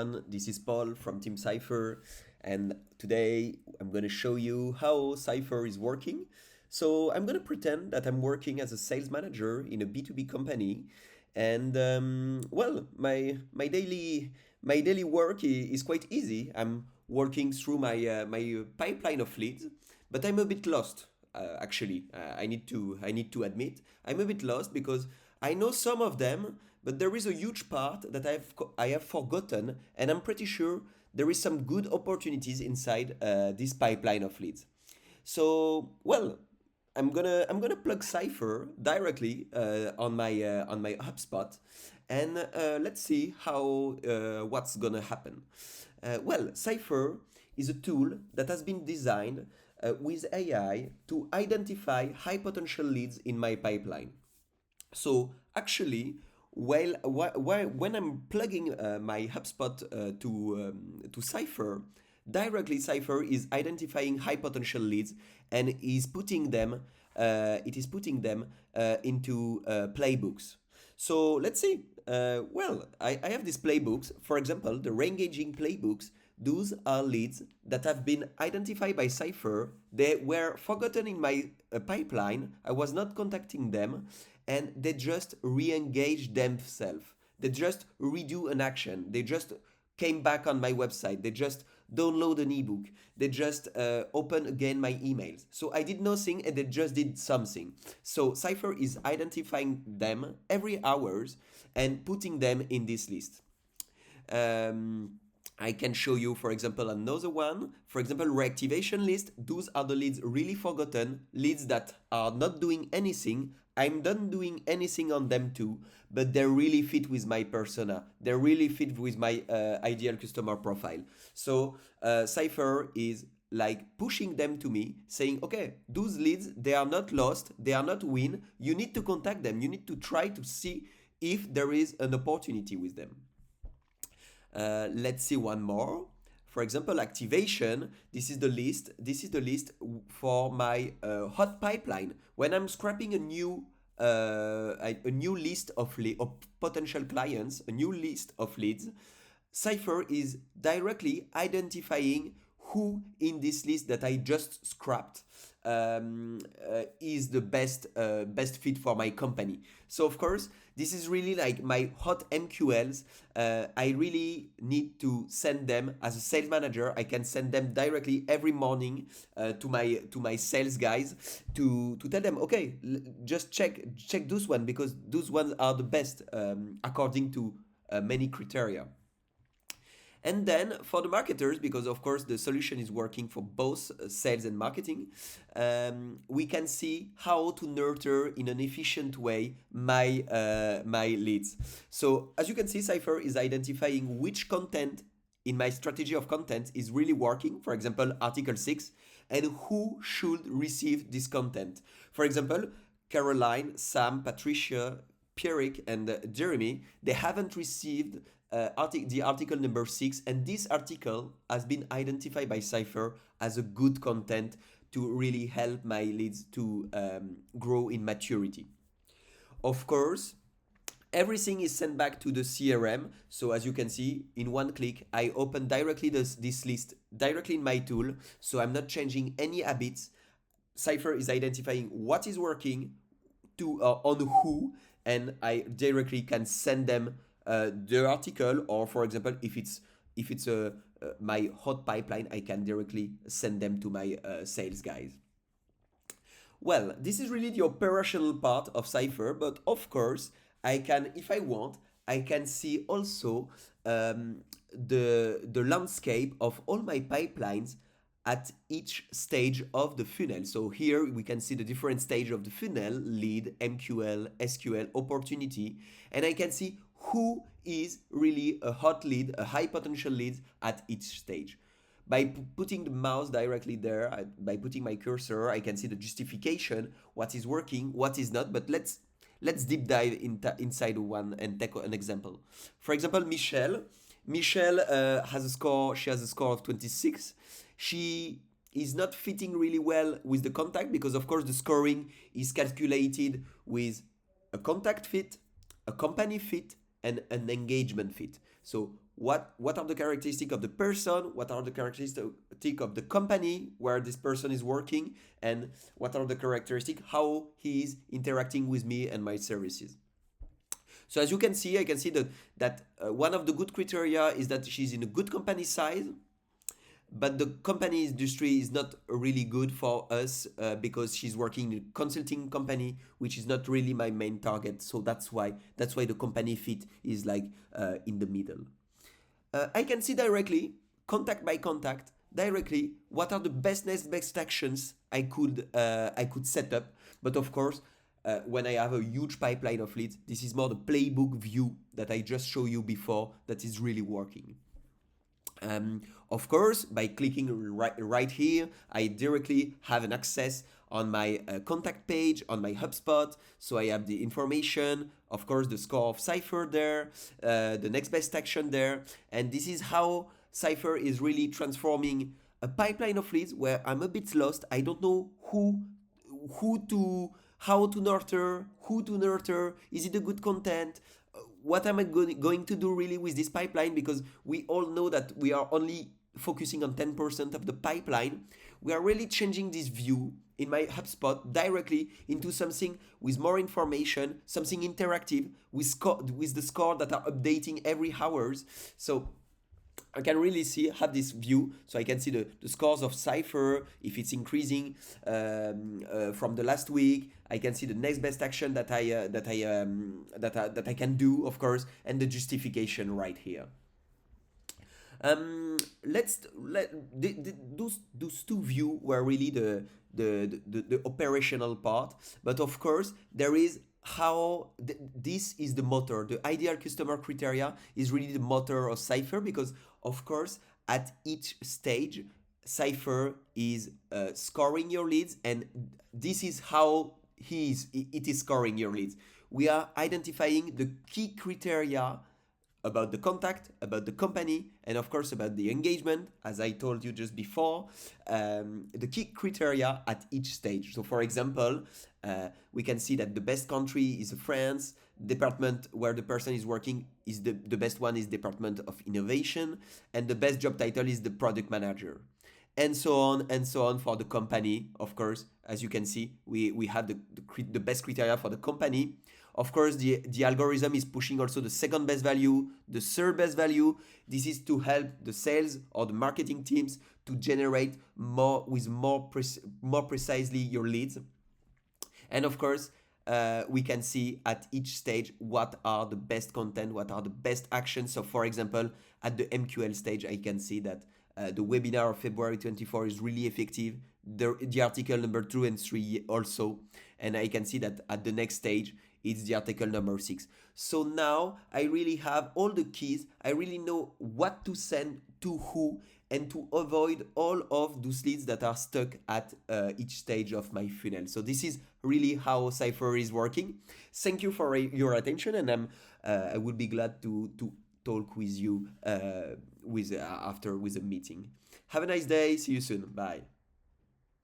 This is Paul from Team Cypher, and today I'm going to show you how Cypher is working. So I'm going to pretend that I'm working as a sales manager in a B2B company, and my daily work is quite easy. I'm working through my pipeline of leads, but I'm a bit lost. Actually, I need to admit I'm a bit lost because I know some of them, but there is a huge part that I have forgotten, and I'm pretty sure there is some good opportunities inside this pipeline of leads. So, I'm gonna plug Cypher directly on my HubSpot, and let's see how what's gonna happen. Cypher is a tool that has been designed with AI to identify high potential leads in my pipeline. So actually, when I'm plugging my HubSpot to Cypher, directly Cypher is identifying high potential leads and is putting them into playbooks. So let's see. I have these playbooks. For example, the re-engaging playbooks. Those are leads that have been identified by Cypher. They were forgotten in my pipeline. I was not contacting them, and they just re-engage themselves. They just redo an action. They just came back on my website. They just download an ebook. They just open again my emails. So I did nothing and they just did something. So Cypher is identifying them every hours and putting them in this list. Um, I can show you, for example, another one. For example, reactivation list. Those are the leads really forgotten, leads that are not doing anything. I'm not doing anything on them too, but they really fit with my persona. They really fit with my ideal customer profile. So Cypher is like pushing them to me, saying, okay, those leads, they are not lost, they are not win. You need to contact them. You need to try to see if there is an opportunity with them. Let's see one more. For example, activation. This is the list. This is the list for my hot pipeline. When I'm scrapping a new list of potential clients, a new list of leads, Cypher is directly identifying who in this list that I just scrapped is the best fit for my company. So of course, this is really like my hot MQLs. I really need to send them as a sales manager. I can send them directly every morning to my sales guys to tell them, okay, just check those one because those ones are the best according to many criteria. And then for the marketers, because of course the solution is working for both sales and marketing, we can see how to nurture in an efficient way my leads. So as you can see, Cypher is identifying which content in my strategy of content is really working. For example, Article 6, and who should receive this content. For example, Caroline, Sam, Patricia, Pierrick, and Jeremy, they haven't received the article number 6, and this article has been identified by Cypher as a good content to really help my leads to grow in maturity. Of course, everything is sent back to the CRM. So as you can see, in one click, I open directly this list directly in my tool. So I'm not changing any habits. Cypher is identifying what is working to on who, and I directly can send them the article, or for example, if it's my hot pipeline, I can directly send them to my sales guys. Well, this is really the operational part of Cypher, but of course, I can, if I want, I can see also the landscape of all my pipelines at each stage of the funnel. So here we can see the different stage of the funnel: lead, MQL, SQL, opportunity, and I can see who is really a hot lead, a high potential lead at each stage. By putting the mouse directly there, by putting my cursor, I can see the justification, what is working, what is not. But let's deep dive inside one and take an example. For example, Michelle. Michelle has a score. She has a score of 26. She is not fitting really well with the contact because, of course, the scoring is calculated with a contact fit, a company fit, and an engagement fit. So what are the characteristics of the person, what are the characteristics of the company where this person is working, and what are the characteristics how he is interacting with me and my services. So as you can see, I can see that one of the good criteria is that she's in a good company size, but the company industry is not really good for us because she's working in a consulting company, which is not really my main target. So that's why the company fit is like in the middle. I can see directly, contact by contact, directly what are the next best actions I could set up. But of course, when I have a huge pipeline of leads, this is more the playbook view that I just showed you before that is really working. Of course, by clicking right here, I directly have an access on my contact page on my HubSpot. So I have the information, of course, the score of Cypher there, the next best action there. And this is how Cypher is really transforming a pipeline of leads where I'm a bit lost. I don't know who to how to nurture, who to nurture. Is it a good content? What am I going to do really with this pipeline? Because we all know that we are only focusing on 10% of the pipeline. We are really changing this view in my HubSpot directly into something with more information, something interactive with the score that are updating every hours. So I can really have this view, so I can see the scores of Cypher, if it's increasing from the last week. I can see the next best action that I can do, of course, and the justification right here. Those two views were really the operational part, but of course there is this is the motor. The ideal customer criteria is really the motor of Cypher, because of course at each stage Cypher is scoring your leads, and this is how it is scoring your leads. We are identifying the key criteria about the contact, about the company, and of course about the engagement, as I told you just before, the key criteria at each stage. So for example, we can see that the best country is France, department where the person is working is the best one is Department of Innovation, and the best job title is the product manager. And so on for the company. Of course, as you can see, we have the best criteria for the company. Of course, the algorithm is pushing also the second best value, the third best value. This is to help the sales or the marketing teams to generate more precisely your leads. And of course, we can see at each stage what are the best content, what are the best actions. So for example, at the MQL stage, I can see that the webinar of February 24 is really effective. The article number 2 and 3 also. And I can see that at the next stage, it's the article number 6. So now I really have all the keys. I really know what to send to who, and to avoid all of those leads that are stuck at each stage of my funnel. So this is really how Cypher is working. Thank you for your attention, and I would be glad to talk with you after with a meeting. Have a nice day. See you soon. Bye.